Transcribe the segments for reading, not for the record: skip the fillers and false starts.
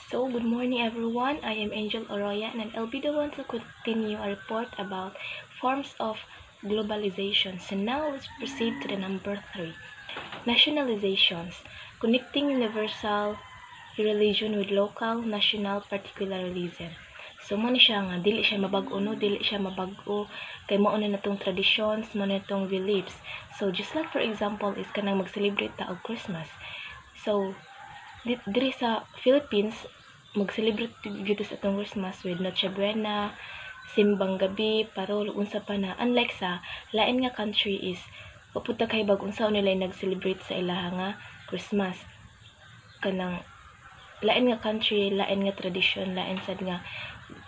So, good morning everyone. I am Angel Oroya and I'll be the one to continue a report about forms of globalization. So now let's proceed to the number 3. Nationalizations. Connecting universal religion with local, national particularism. So mo ni siya nga dili siya mabag-o no, dili siya mabag-o kay mao na natong traditions, mao na natong beliefs. So just like for example is kanang mag-celebrate ta og Christmas. So diri sa Philippines mag-celebrate gyud sa atong Christmas with Noche Buena, simbang gabi, parol unsa pa na. Unlike sa lain nga country is papunta kay bag unsa nila nag-celebrate sa ilaha nga Christmas. Kanang lain nga country, lain nga tradition, lain sad nga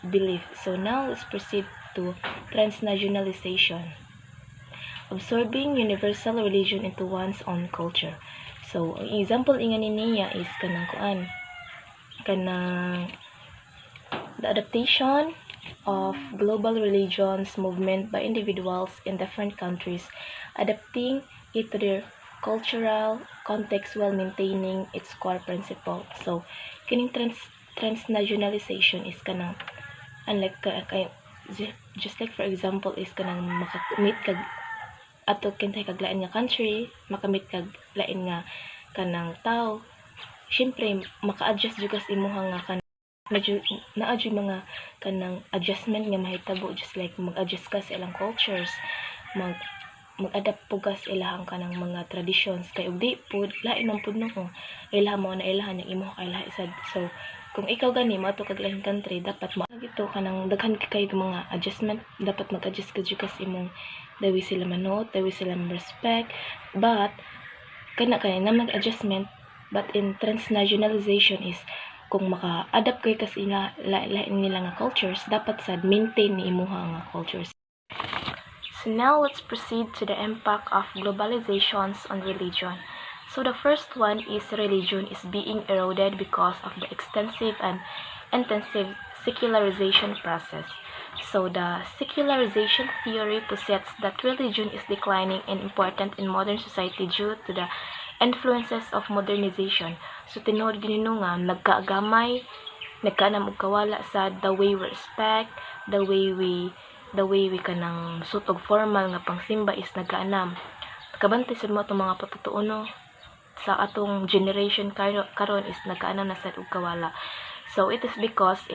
belief. So now let's proceed to transnationalization. Absorbing universal religion into one's own culture. So ang example ingan niya is kanang the adaptation of global religions movement by individuals in different countries, adapting it to their cultural context while maintaining its core principle. So, kining transnationalization is kanang unlike just like for example is kanang makamit kag ato kintay kag lain nga country, makamit kag lain nga kanang tao. Siyempre maka-adjust jud kas imuha nga kanang naadyo mga kanang adjustment nga mahitabo just like mag-adjust ka sa ilang cultures, mag-adapt po ka sa ilang kanang mga traditions kay ug di pud lain man pud no kung ilaha mo na ilaha yang imo kay lahi sad. So kung ikaw gani mato kag lain country dapat gito kanang daghan kay mga adjustment, dapat mag-adjust ka jud kas imong dawi sila manot, dawi sila respect, but kana na mag-adjustment. But in transnationalization is kung maka-adapt kay kasi nga lain nila nga cultures, dapat sad maintain ni imuha nga cultures. So now let's proceed to the impact of globalizations on religion. So the first one is religion is being eroded because of the extensive and intensive secularization process. So the secularization theory posits that religion is declining in importance in modern society due to the influences of modernization. So tinuod ginino nga nagkaagamay, nagkanam og kawala sa the way we respect, the way we kanang sutog formal nga pangsimba is nagkaanam. Kabantay sad mo atong mga patutuono sa atong generation karon is nagkaanam na sad og kawala. So it is because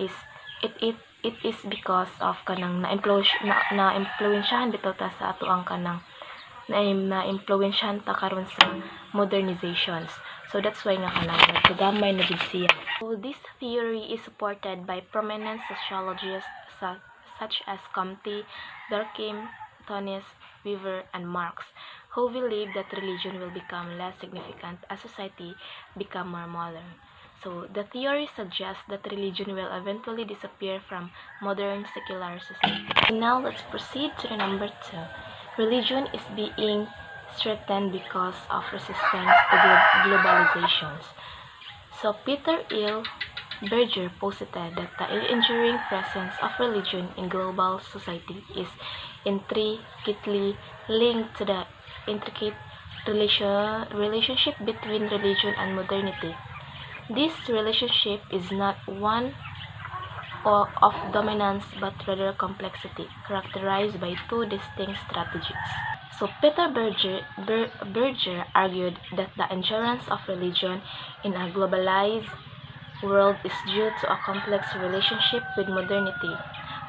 of kanang na-impluwensyahan bitaw ta sa ato ang kanang na-impluwensyahan ta karon sa modernizations. So that's why nga kanang nagkagamay na gid siya. So this theory is supported by prominent sociologists such as Comte, Durkheim, Thomas, Weaver, and Marx, who believe that religion will become less significant as society become more modern. So the theory suggests that religion will eventually disappear from modern secular society. Now let's proceed to the number 2. Religion is being strengthened because of resistance to globalizations. So Peter L. Berger posited that the enduring presence of religion in global society is intricately linked to the intricate relationship between religion and modernity. This relationship is not one of dominance but rather complexity, characterized by two distinct strategies. So Peter Berger argued that the endurance of religion in a globalized world is due to a complex relationship with modernity,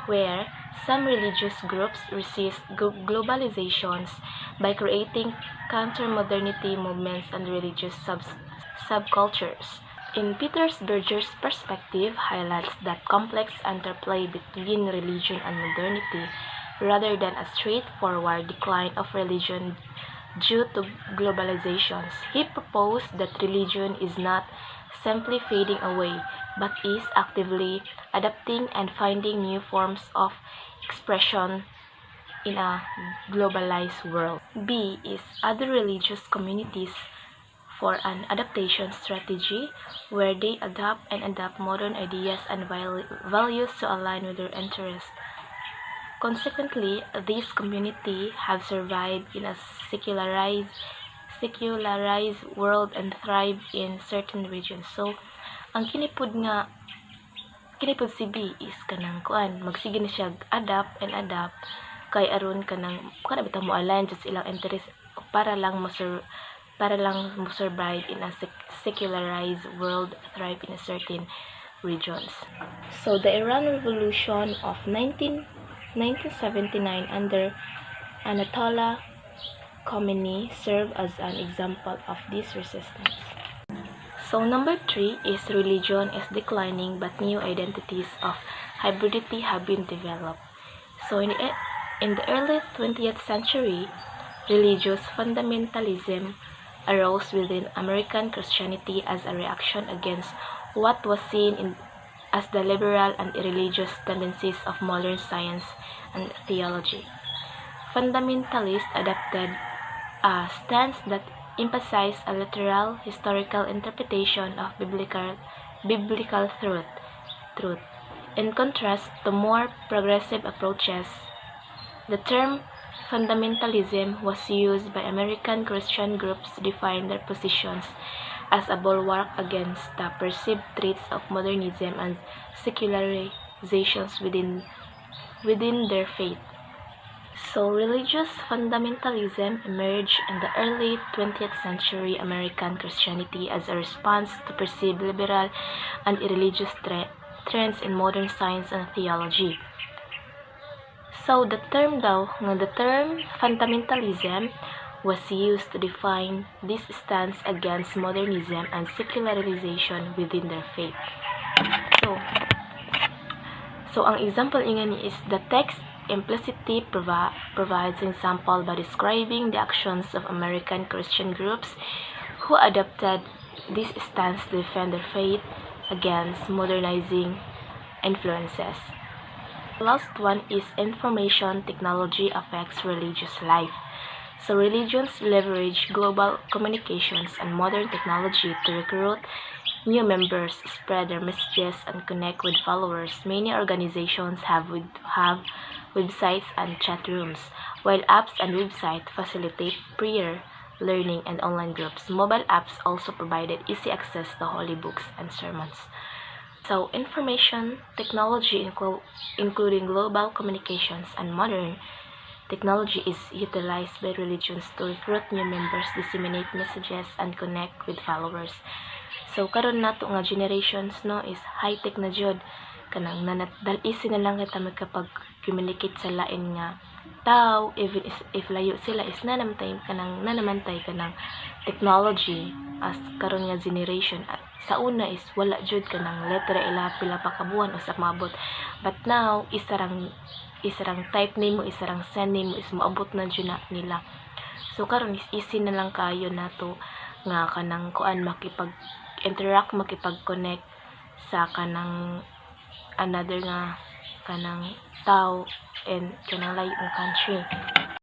where some religious groups resist globalizations by creating counter-modernity movements and religious subcultures. In Berger's perspective highlights that complex interplay between religion and modernity rather than a straightforward decline of religion due to globalizations. He proposed that religion is not simply fading away, but is actively adapting and finding new forms of expression in a globalized world. B is other religious communities for an adaptation strategy where they adapt modern ideas and values to align with their interests. Consequently, these communities have survived in a secularized world and thrive in certain regions. So, ang kinipod nga kini pod si B is kanang kuan magsige na siya adapt and adapt kay aron kanang kana bitaw mo align just ilang interest para lang mo survive in a secularized world, thrive in a certain regions. So the Iran Revolution of 1979 under Anatola Khomeini served as an example of this resistance. So number 3 is religion is declining but new identities of hybridity have been developed. So in the early 20th century, religious fundamentalism arose within American Christianity as a reaction against what was seen as the liberal and irreligious tendencies of modern science and theology. Fundamentalists adopted a stance that emphasized a literal historical interpretation of biblical truth. In contrast to more progressive approaches, the term fundamentalism was used by American Christian groups to define their positions as a bulwark against the perceived threats of modernism and secularizations within their faith. So, religious fundamentalism emerged in the early 20th century American Christianity as a response to perceived liberal and irreligious trends in modern science and theology. So, the term fundamentalism was used to define this stance against modernism and secularization within their faith. So ang example ingani is the text implicitly provides an example by describing the actions of American Christian groups who adopted this stance to defend their faith against modernizing influences. The last one is information technology affects religious life. So religions leverage global communications and modern technology to recruit new members, spread their messages, and connect with followers. Many organizations have websites and chat rooms, while apps and websites facilitate prayer, learning, and online groups. Mobile apps also provided easy access to holy books and sermons. So, information technology, including global communications and modern technology, is utilized by religions to recruit new members, disseminate messages, and connect with followers. So, karon nato nga generations no is high-tech na jud kanang easy na lang kita magkapag-communicate sa lain nga tao, even if layo sila is nanamantay kanang technology as karon nga generation. Sa una is wala jud kanang letra ila pila pa ka buwan usap maabot, but now isarang type nimo, isarang send nimo is maabot na jud na nila. So karon is easy na lang kayo nato nga kanang kuan makipag-connect sa kanang another nga kanang tao and kanang layo nga country.